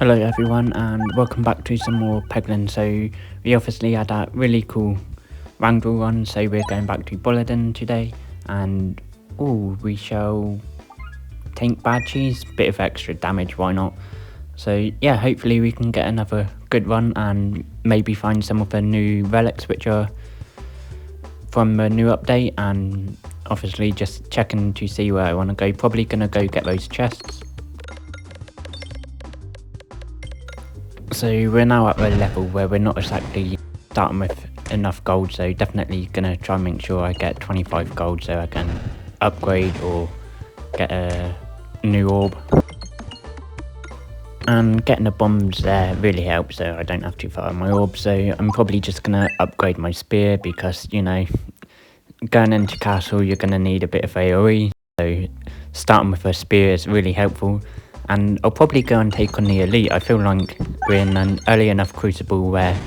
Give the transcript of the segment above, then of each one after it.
Hello everyone and welcome back to some more Peglin. So we obviously had that really cool Wrangle run, so we're going back to Bulletin today and we shall tank bad cheese, bit of extra damage, why not? So yeah, hopefully we can get another good run and maybe find some of the new relics which are from the new update, and obviously just checking to see where I want to go. Probably gonna go get those chests. So we're now at the level where we're not exactly starting with enough gold, so definitely gonna try and make sure I get 25 gold so I can upgrade or get a new orb. And getting the bombs there really helps, so I don't have to fire my orb. So I'm probably just gonna upgrade my spear because, you know, going into castle you're gonna need a bit of AoE, so starting with a spear is really helpful. And I'll probably go and take on the elite. I feel like we're in an early enough crucible where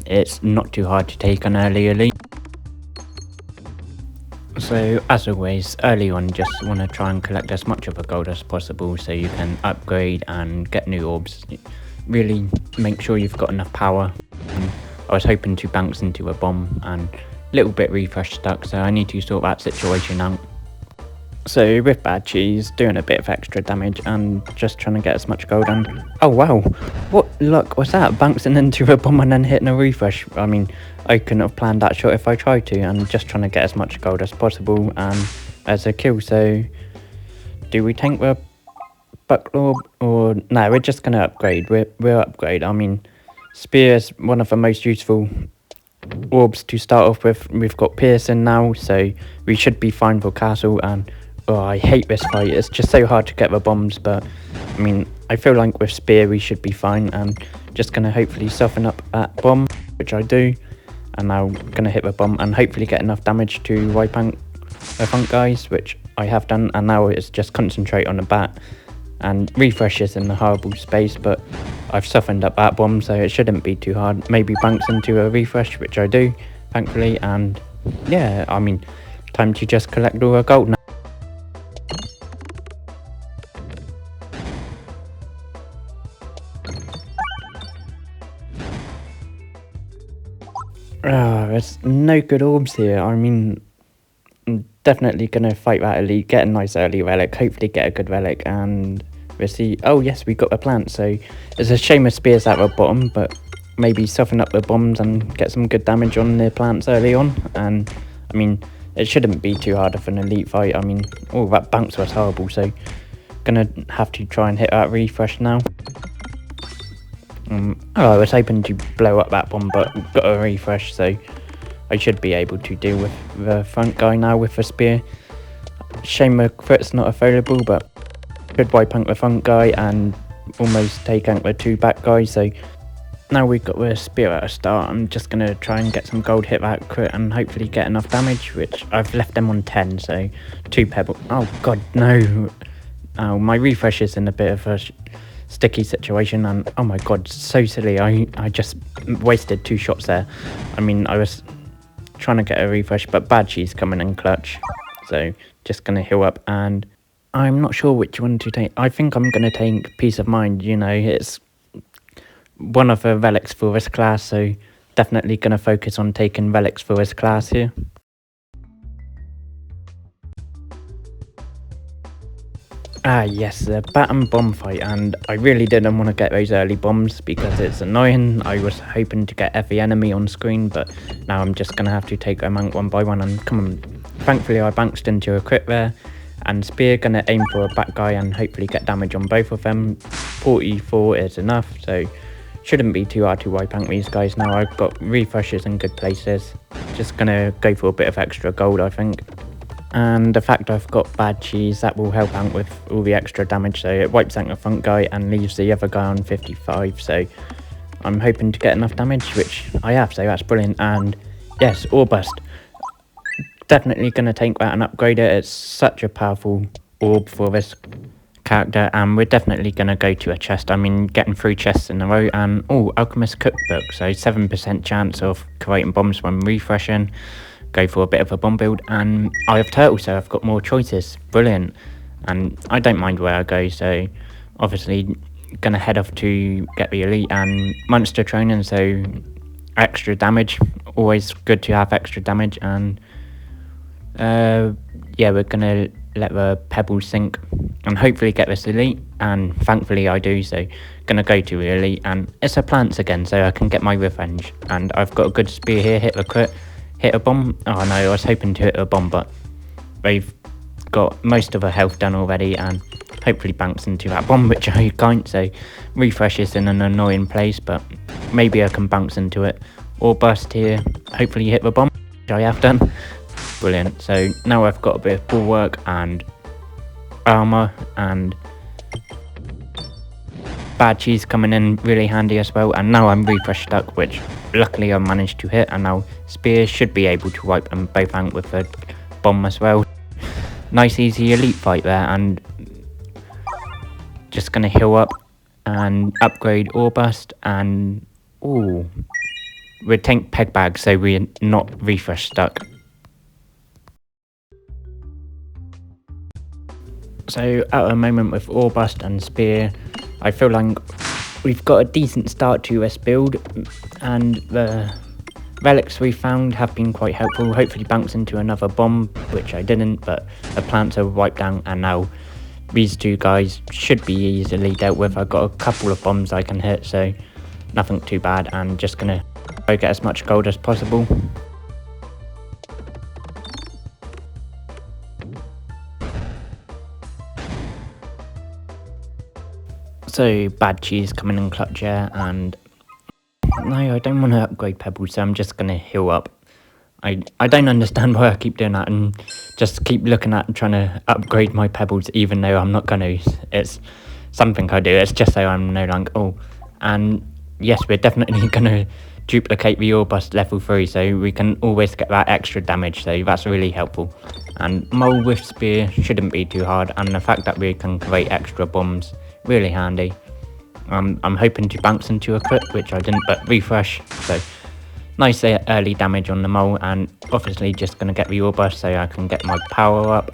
it's not too hard to take on early elite. So as always, early on just want to try and collect as much of the gold as possible so you can upgrade and get new orbs. Really make sure you've got enough power. I was hoping to bounce into a bomb and a little bit refresh stuck, so I need to sort that situation out. So with bad cheese, doing a bit of extra damage and just trying to get as much gold on. Oh wow, what luck was that? Bouncing into a bomb and then hitting a refresh. I mean, I couldn't have planned that shot if I tried to, and just trying to get as much gold as possible and as a kill. So do we tank the buckler or no, we're just going to upgrade. We'll upgrade. I mean, spear is one of the most useful orbs to start off with. We've got piercing now, so we should be fine for castle. And oh, I hate this fight. It's just so hard to get the bombs, but I mean, I feel like with spear we should be fine. And just gonna hopefully soften up that bomb, which I do, and now gonna hit the bomb and hopefully get enough damage to wipe out the front guys, which I have done. And now it's just concentrate on the bat and refreshes in the horrible space, but I've softened up that bomb, so it shouldn't be too hard. Maybe bounce into a refresh, which I do, thankfully. And yeah, I mean, time to just collect all the gold now. There's no good orbs here. I mean, I'm definitely gonna fight that elite, get a nice early relic, hopefully get a good relic, and we'll see. Oh yes, we got the plant, so it's a shame the spear's at the bottom, but maybe soften up the bombs and get some good damage on the plants early on. And I mean, it shouldn't be too hard of an elite fight. I mean, oh, that bounce was horrible, so gonna have to try and hit that refresh now. I was hoping to blow up that bomb, but got a refresh, so I should be able to deal with the front guy now with the spear. Shame the crit's not available, but could wipe out the front guy and almost take out the two back guys. So now we've got the spear at a start. I'm just going to try and get some gold, hit that crit, and hopefully get enough damage, which I've left them on 10, so 2 pebbles. Oh god, no. Oh, my refresh is in a bit of a sticky situation, and oh my god, so silly. I just wasted 2 shots there. I mean, I was trying to get a refresh, but bad cheese coming in clutch, so just gonna heal up. And I'm not sure which one to take. I think I'm gonna take Peace of Mind. You know, it's one of the relics for this class, so definitely gonna focus on taking relics for this class here. Ah yes, the bat and bomb fight, and I really didn't want to get those early bombs because it's annoying. I was hoping to get every enemy on screen, but now I'm just going to have to take them out one by one. And come on, thankfully I bounced into a crit there, and spear going to aim for a back guy and hopefully get damage on both of them. 44 is enough, so shouldn't be too hard to wipe out these guys now. I've got refreshes in good places, just going to go for a bit of extra gold, I think. And the fact I've got bad cheese, that will help out with all the extra damage, so it wipes out the front guy and leaves the other guy on 55, so I'm hoping to get enough damage, which I have, so that's brilliant. And yes, Orb Bust, definitely going to take that and upgrade it. It's such a powerful orb for this character, and we're definitely going to go to a chest. I mean, getting 3 chests in a row. And oh, Alchemist Cookbook, so 7% chance of creating bombs when refreshing. Go for a bit of a bomb build, and I have turtle, so I've got more choices. Brilliant. And I don't mind where I go, so obviously gonna head off to get the elite and monster training, so extra damage, always good to have extra damage. And yeah, we're gonna let the pebbles sink and hopefully get this elite, and thankfully I do. So gonna go to the elite, and it's a plants again, so I can get my revenge. And I've got a good spear here, hit the crit, hit a bomb. Oh no, I was hoping to hit a bomb, but they've got most of her health done already, and hopefully bounce into that bomb, which I can't. So refresh is in an annoying place, but maybe I can bounce into it or bust here, hopefully hit the bomb, which I have done. Brilliant. So now I've got a bit of bulwark and armor, and bad cheese coming in really handy as well. And now I'm refresh stuck, which luckily I managed to hit, and now spear should be able to wipe them both out with a bomb as well. Nice easy elite fight there, and just gonna heal up and upgrade or bust. And ooh, we're tank peg bag, so we're not refresh stuck. So at the moment with ore bust and spear, I feel like we've got a decent start to this build, and the relics we found have been quite helpful. Hopefully bounce into another bomb, which I didn't, but the plants are wiped down, and now these two guys should be easily dealt with. I've got a couple of bombs I can hit, so nothing too bad, and just gonna go get as much gold as possible. So bad cheese coming in clutch here, and no, I don't want to upgrade pebbles, so I'm just gonna heal up. I don't understand why I keep doing that and just keep looking at and trying to upgrade my pebbles, even though I'm not gonna. It's something I do. It's just so I'm no longer. Oh, and yes, we're definitely gonna duplicate the ore bust level 3, so we can always get that extra damage. So that's really helpful. And mole with spear shouldn't be too hard, and the fact that we can create extra bombs, really handy. I'm hoping to bounce into a crit, which I didn't, but refresh. So nice early damage on the mole, and obviously just going to get the ore bust so I can get my power up.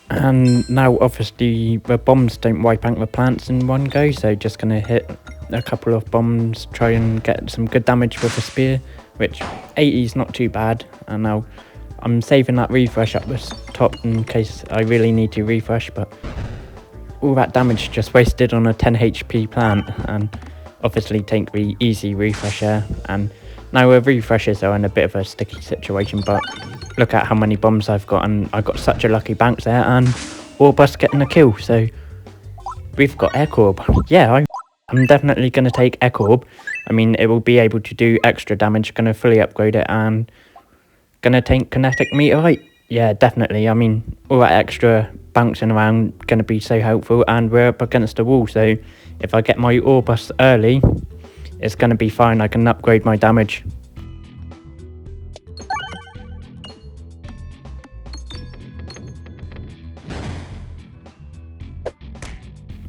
And now obviously the bombs don't wipe out the plants in one go, so just going to hit a couple of bombs, try and get some good damage with the spear, which 80 is not too bad. And now I'm saving that refresh up this top in case I really need to refresh, but all that damage just wasted on a 10 HP plant, and obviously take the easy refresh here. And now the refreshers are in a bit of a sticky situation, but look at how many bombs I've got, and I got such a lucky bounce there, and ore bust getting a kill. So we've got echorb. Yeah, I'm definitely going to take echorb. I mean, it will be able to do extra damage. Going to fully upgrade it, and going to take kinetic meteorite. Yeah, definitely. I mean, all that extra bouncing around going to be so helpful, and we're up against the wall. So if I get my ore bust early, it's going to be fine. I can upgrade my damage.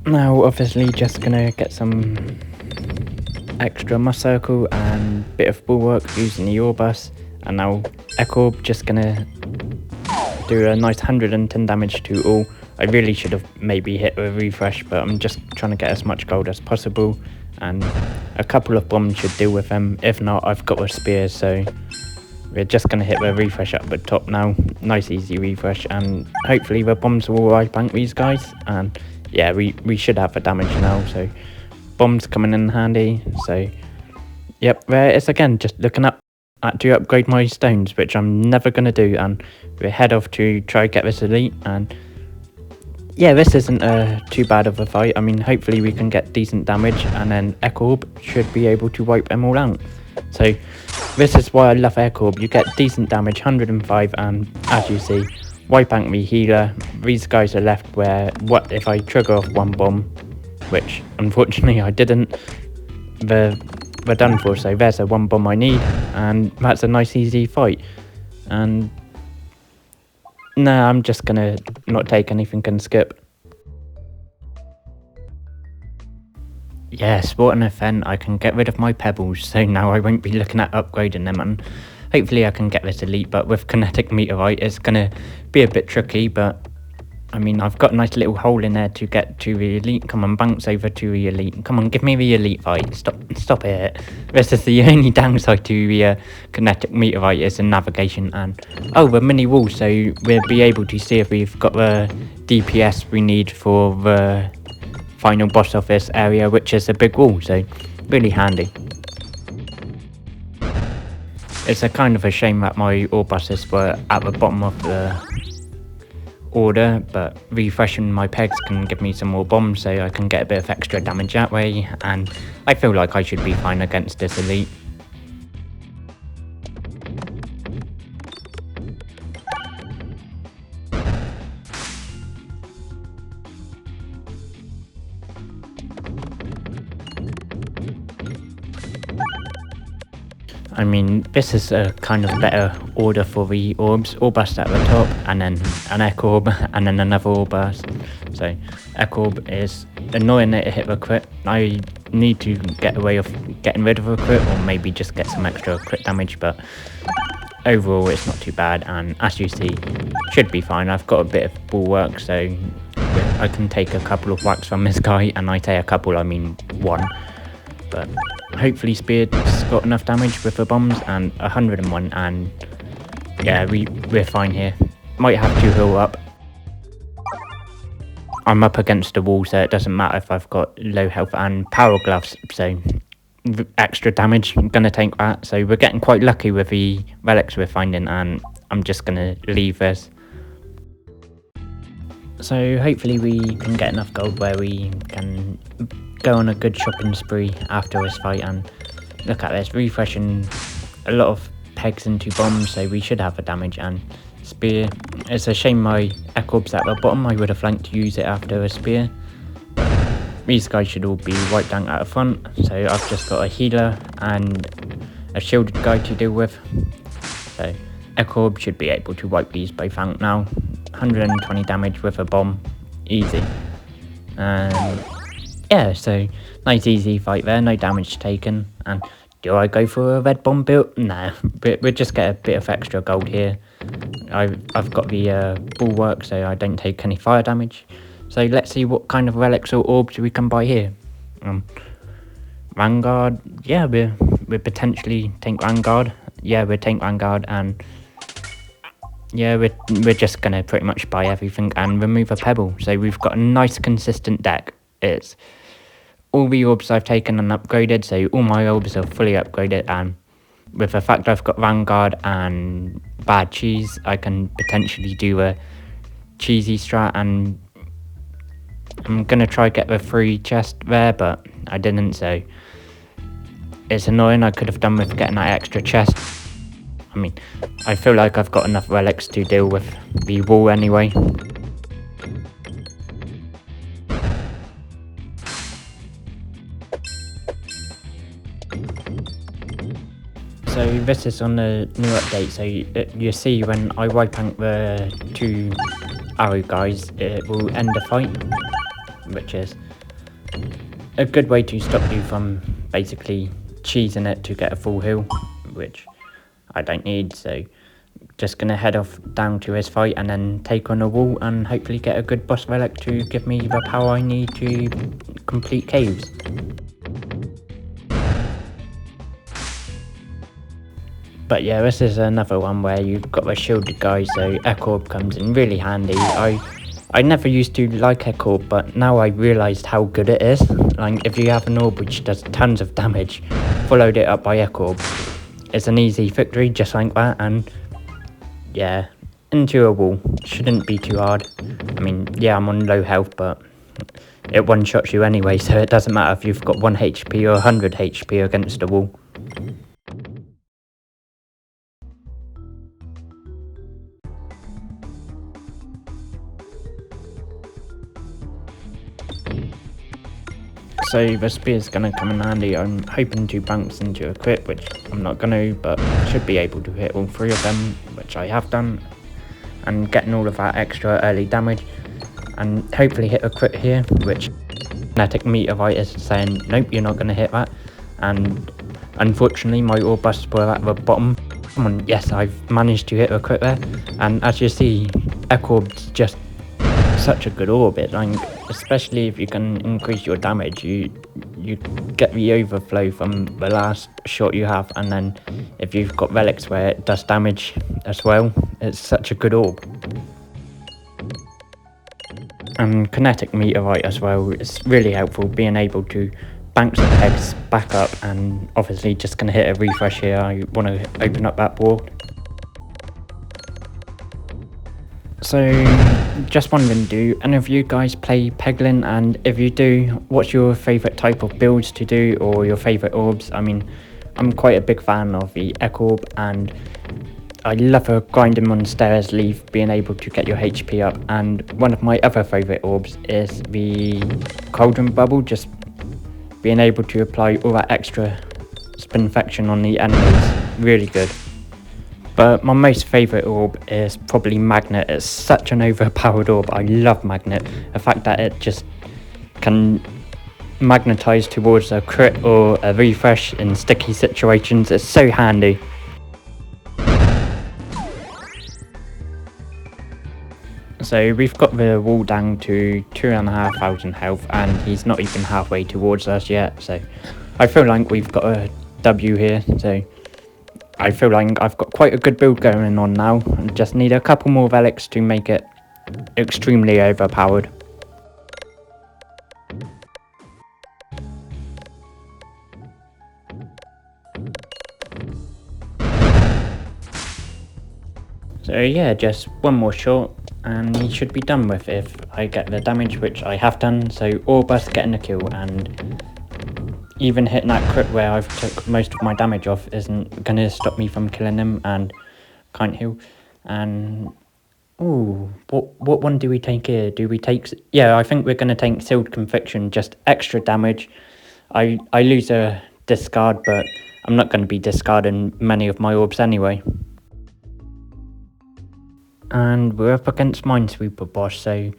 Now obviously just gonna get some extra moss circle and bit of bulwark using the ore bus, and now echorb just gonna do a nice 110 damage to all. I really should have maybe hit a refresh, but I'm just trying to get as much gold as possible, and a couple of bombs should deal with them. If not, I've got a spear, so we're just gonna hit the refresh up the top now. Nice easy refresh, and hopefully the bombs will wipe out these guys. And yeah, we should have the damage now, so bombs coming in handy. So yep, there it is again, just looking up to upgrade my stones, which I'm never going to do, and we head off to try get this elite. And yeah, this isn't too bad of a fight. I mean, hopefully we can get decent damage, and then echorb should be able to wipe them all out. So this is why I love echorb. You get decent damage, 105, and as you see, wipe out me healer. These guys are left where, what if I trigger off one bomb, which unfortunately I didn't, we're done for. So there's a one bomb I need, and that's a nice easy fight. And nah, I'm just gonna not take anything and skip. Yes, what an event. I can get rid of my pebbles, so now I won't be looking at upgrading them, and hopefully I can get this elite, but with kinetic meteorite it's gonna be a bit tricky. But I mean, I've got a nice little hole in there to get to the elite. Come on, bounce over to the elite. Come on, give me the elite fight. Stop it. This is the only downside to the kinetic meteorite is the navigation and the mini wall. So we'll be able to see if we've got the DPS we need for the final boss of this area, which is a big wall. So really handy. It's a kind of a shame that my ore buses were at the bottom of the order, but refreshing my pegs can give me some more bombs, so I can get a bit of extra damage that way, and I feel like I should be fine against this elite. I mean, this is a kind of better order for the orbs. Orbust at the top, and then an echorb, and then another orbust. So, echorb is annoying that it hit the crit. I need to get a way of getting rid of a crit, or maybe just get some extra crit damage, but overall it's not too bad, and as you see, should be fine. I've got a bit of bulwark, so I can take a couple of whacks from this guy, and I say a couple, I mean one. But hopefully Spear's got enough damage with the bombs, and 101, and yeah, we're fine here. Might have to heal up. I'm up against the wall, so it doesn't matter if I've got low health, and power gloves, so extra damage, I'm gonna take that. So we're getting quite lucky with the relics we're finding, and I'm just gonna leave this. So hopefully we can get enough gold where we can go on a good shopping spree after this fight. And look at this, refreshing a lot of pegs into bombs, so we should have a damage. And spear, it's a shame my echorb's at the bottom. I would have liked to use it after a spear. These guys should all be wiped down at the front, so I've just got a healer and a shielded guy to deal with. So echorb should be able to wipe these both out now. 120 damage with a bomb, easy. And yeah, so nice easy fight there, no damage taken. And do I go for a red bomb build? Nah, we'll just get a bit of extra gold here. I've got the bulwark, so I don't take any fire damage. So let's see what kind of relics or orbs we can buy here. Vanguard, yeah, we're potentially tank Vanguard. Yeah, we're tank Vanguard, and yeah, we're just gonna pretty much buy everything and remove a pebble. So we've got a nice consistent deck. It's all the orbs I've taken and upgraded, so all my orbs are fully upgraded, and with the fact I've got Vanguard and bad cheese, I can potentially do a cheesy strat, and I'm gonna try get the free chest there, but I didn't, so it's annoying. I could have done with getting that extra chest. I mean, I feel like I've got enough relics to deal with the wall anyway. So this is on the new update, so you see when I wipe out the two arrow guys, it will end the fight, which is a good way to stop you from basically cheesing it to get a full heal, which I don't need. So just gonna head off down to his fight and then take on a wall and hopefully get a good boss relic to give me the power I need to complete caves. But yeah, this is another one where you've got the shielded guy, so echorb comes in really handy. I never used to like echorb, but now I realised how good it is. Like, if you have an orb which does tons of damage, followed it up by echorb, it's an easy victory just like that. And yeah, into a wall, shouldn't be too hard. I mean, yeah, I'm on low health, but it one-shots you anyway, so it doesn't matter if you've got 1 HP or 100 HP against a wall. So the spear's gonna come in handy. I'm hoping to bounce into a crit, which I'm not gonna, but should be able to hit all 3 of them, which I have done, and getting all of that extra early damage, and hopefully hit a crit here, which kinetic meteorite is saying nope, you're not gonna hit that. And unfortunately my ore busts were at the bottom, Come on, yes, I've managed to hit a crit there. And as you see, Echorb's just such a good orb. Like, especially if you can increase your damage, you get the overflow from the last shot you have, and then if you've got relics where it does damage as well, it's such a good orb. And kinetic meteorite as well is really helpful, being able to bounce the pegs back up, and obviously just gonna hit a refresh here. I want to open up that board. So, just wondering, do any of you guys play Peglin? And if you do, what's your favourite type of builds to do, or your favourite orbs? I mean, I'm quite a big fan of the echorb, and I love a grinding on stairs leaf, being able to get your HP up. And one of my other favourite orbs is the cauldron bubble, just being able to apply all that extra spinfection on the enemies. Really good. But my most favourite orb is probably Magnet. It's such an overpowered orb. I love Magnet. The fact that it just can magnetise towards a crit or a refresh in sticky situations is so handy. So we've got the wall down to 2,500 health, and he's not even halfway towards us yet. So I feel like we've got a W here. So I feel like I've got quite a good build going on now. I just need a couple more relics to make it extremely overpowered. So yeah, just one more shot and he should be done with if I get the damage, which I have done. So Orbus getting a kill, and even hitting that crit where I've took most of my damage off isn't going to stop me from killing him, and can't heal. And ooh, what one do we take here? Do we take... yeah, I think we're going to take Sealed Conviction, just extra damage. I lose a discard, but I'm not going to be discarding many of my orbs anyway. And we're up against Minesweeper boss, so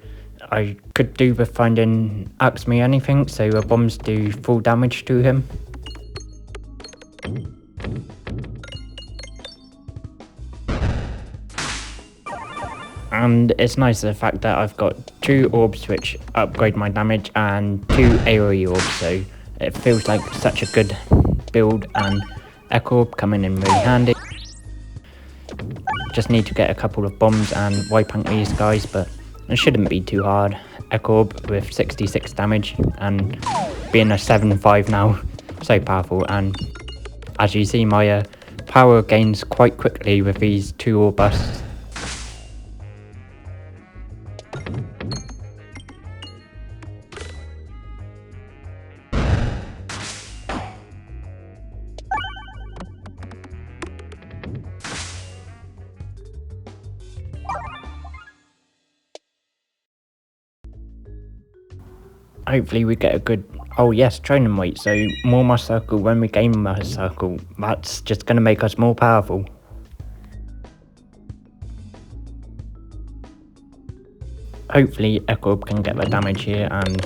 I could do with finding Axe Me Anything, so the bombs do full damage to him. And it's nice the fact that I've got 2 orbs which upgrade my damage and 2 AoE orbs, so it feels like such a good build, and echorb coming in really handy. Just need to get a couple of bombs and wipe out these guys, but it shouldn't be too hard. Echorb with 66 damage and being a 7-5 now, so powerful. And as you see, my power gains quite quickly with these 2 orb busts. Hopefully we get a good... oh yes, training weight, so more my circle. When we gain my circle, that's just going to make us more powerful. Hopefully echorb can get the damage here and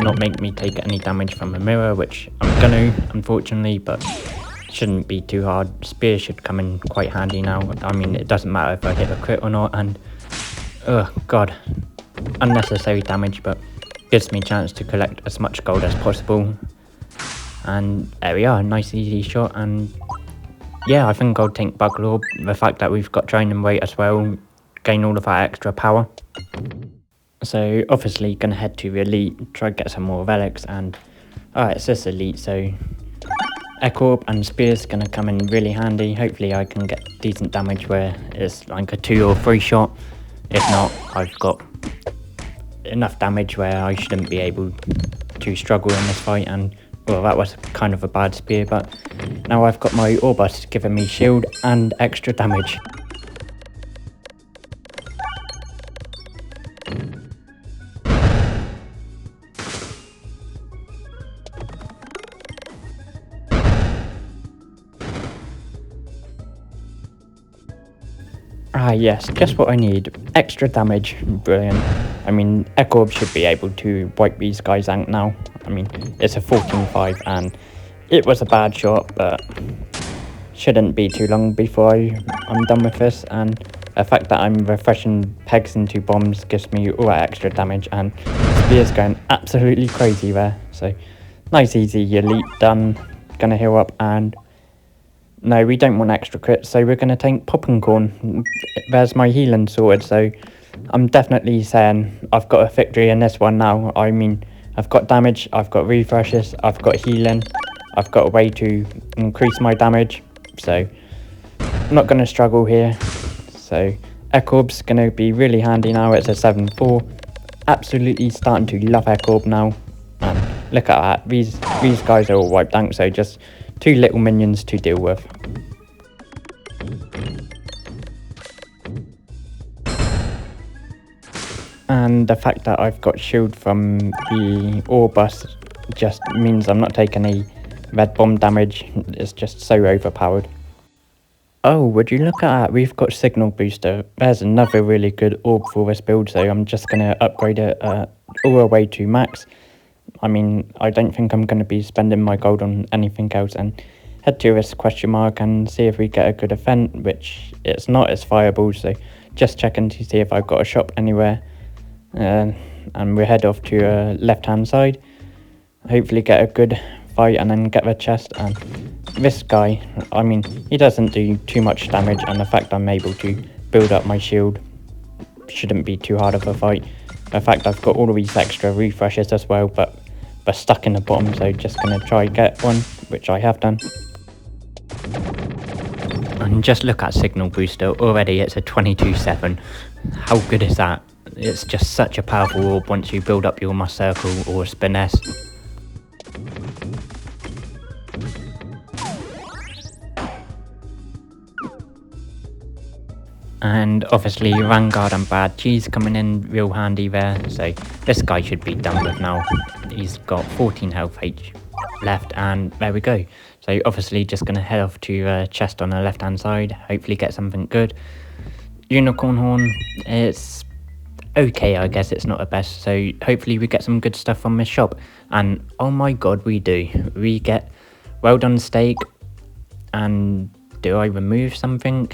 not make me take any damage from a mirror, which I'm going to, unfortunately, but shouldn't be too hard. Spear should come in quite handy now. I mean, it doesn't matter if I hit a crit or not, and oh god, unnecessary damage, but gives me a chance to collect as much gold as possible. And there we are, nice easy shot. And yeah, I think I'll take Bug Lord. The fact that we've got training weight as well, gain all of that extra power. So obviously gonna head to Elite, try to get some more relics. And alright, it's just Elite, so echorb and spear's gonna come in really handy. Hopefully I can get decent damage where it's like a 2 or 3 shot. If not, I've got enough damage where I shouldn't be able to struggle in this fight. And well, that was kind of a bad spear, but now I've got my Orbus giving me shield and extra damage. Ah yes, just what I need. Extra damage, brilliant. I mean, echorb should be able to wipe these guys out now. I mean, it's a 14-5 and it was a bad shot, but shouldn't be too long before I'm done with this, and the fact that I'm refreshing pegs into bombs gives me all that extra damage, and Spear's going absolutely crazy there. So nice easy elite done. Gonna heal up, and no, we don't want extra crits, so we're gonna take popping corn. There's my healing sorted, so I'm definitely saying I've got a victory in this one now. I mean, I've got damage, I've got refreshes, I've got healing, I've got a way to increase my damage, so I'm not going to struggle here. So echorb's going to be really handy now. It's a 7-4. Absolutely starting to love echorb now. And look at that, these guys are all wiped out, so just 2 little minions to deal with. And the fact that I've got shield from the ore bus just means I'm not taking any red bomb damage. It's just so overpowered. Oh, would you look at that? We've got signal booster. There's another really good orb for this build, so I'm just going to upgrade it all the way to max. I mean, I don't think I'm going to be spending my gold on anything else, and head to this question mark and see if we get a good event, which it's not as fireable, so just checking to see if I've got a shop anywhere. And we head off to left hand side, hopefully get a good fight and then get the chest. And this guy, I mean, he doesn't do too much damage, and the fact I'm able to build up my shield shouldn't be too hard of a fight. The fact I've got all of these extra refreshes as well, but they're stuck in the bottom, so just gonna try get one, which I have done. And just look at signal booster, already it's a 22-7. How good is that? It's just such a powerful orb once you build up your must circle or spiness. And obviously Vanguard and Bad Cheese coming in real handy there, so this guy should be done with now. He's got 14 health H left, and there we go. So obviously just going to head off to chest on the left hand side, hopefully get something good. Unicorn horn, it's okay, I guess it's not the best, so hopefully we get some good stuff from this shop. And oh my god, we do. We get well done steak, and do I remove something?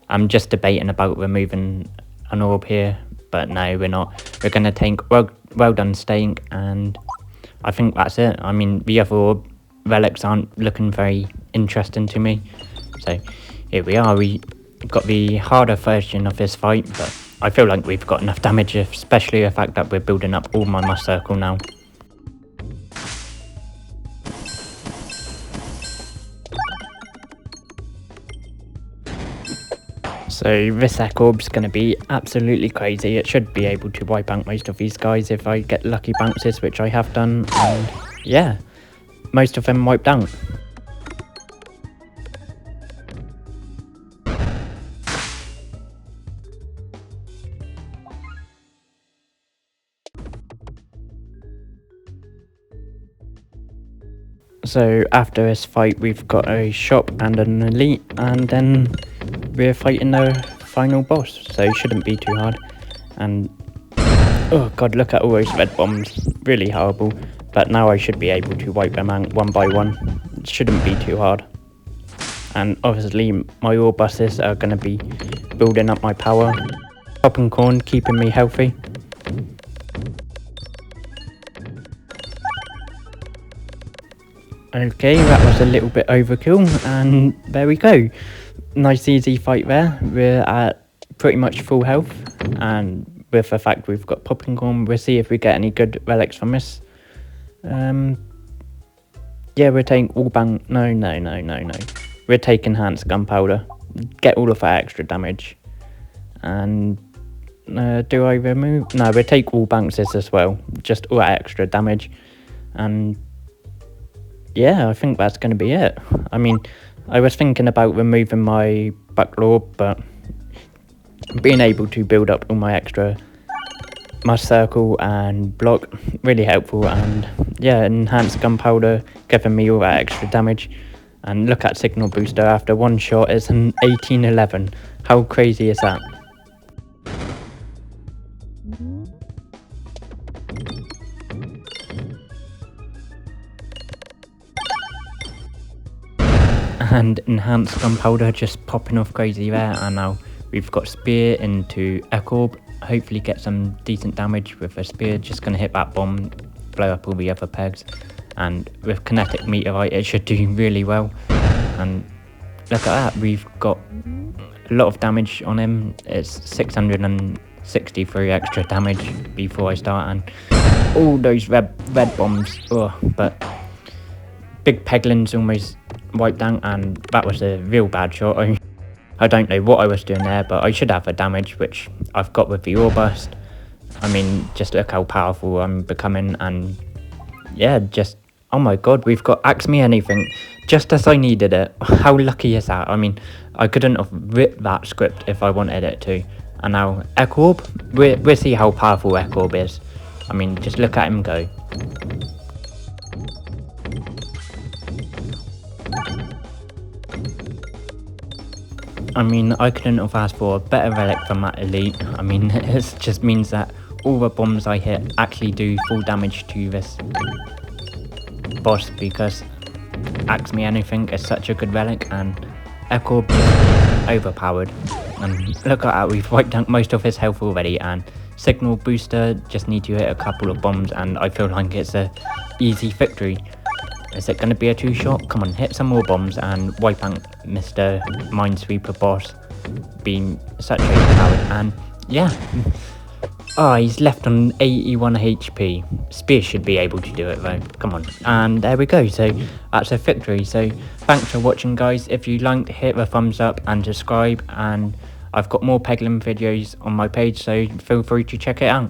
I'm just debating about removing an orb here, but no, we're not. We're going to take well done steak, and I think that's it. I mean, the other orb relics aren't looking very interesting to me, so here we are. We got the harder version of this fight, but I feel like we've got enough damage, especially the fact that we're building up all my must circle now. So this echorb's going to be absolutely crazy. It should be able to wipe out most of these guys if I get lucky bounces, which I have done, and yeah, most of them wiped out. So after this fight we've got a shop and an elite, and then we're fighting the final boss, so it shouldn't be too hard. And oh god, look at all those red bombs, really horrible, but now I should be able to wipe them out one by one. It shouldn't be too hard. And obviously my ore buses are going to be building up my power. Popping corn, keeping me healthy. Okay, that was a little bit overkill, and there we go. Nice easy fight there. We're at pretty much full health, and with the fact we've got popping corn, we'll see if we get any good relics from this. Yeah, we're taking all bang. No. We're taking enhanced gunpowder. Get all of that extra damage. And do I remove? No, we'll take all bounces as well. Just all that extra damage. And yeah, I think that's going to be it. I mean, I was thinking about removing my buckler, but being able to build up all my extra must circle and block, really helpful. And yeah, enhanced gunpowder giving me all that extra damage. And look at signal booster, after one shot it's an 18-11. How crazy is that? and enhanced gunpowder just popping off crazy there. And now we've got spear into echorb. Hopefully get some decent damage with a spear. Just gonna hit that bomb, blow up all the other pegs. And with kinetic meteorite it should do really well. And look at that, we've got a lot of damage on him. It's 663 extra damage before I start, and all those red bombs. But big Peglin's almost wiped down, and that was a real bad shot. I don't know what I was doing there, but I should have a damage, which I've got with the ore burst. I mean, just look how powerful I'm becoming, and yeah, just, oh my god, we've got Axe Me Anything, just as I needed it. How lucky is that? I mean, I couldn't have ripped that script if I wanted it to. And now, echorb, we'll see how powerful echorb is. I mean, just look at him go. I mean, I couldn't have asked for a better relic from that elite. I mean, it just means that all the bombs I hit actually do full damage to this boss, because Axe Me Anything is such a good relic, and echorb is overpowered. And look at that, we've wiped out most of his health already, and signal booster, just need to hit a couple of bombs and I feel like it's a easy victory. Is it going to be a two-shot? Come on, hit some more bombs and wipe out Mr. Minesweeper boss being such overpowered. And yeah, he's left on 81 HP. Spear should be able to do it though, come on. And there we go, so that's a victory. So thanks for watching guys. If you liked, hit the thumbs up and subscribe, and I've got more Peglin videos on my page, so feel free to check it out.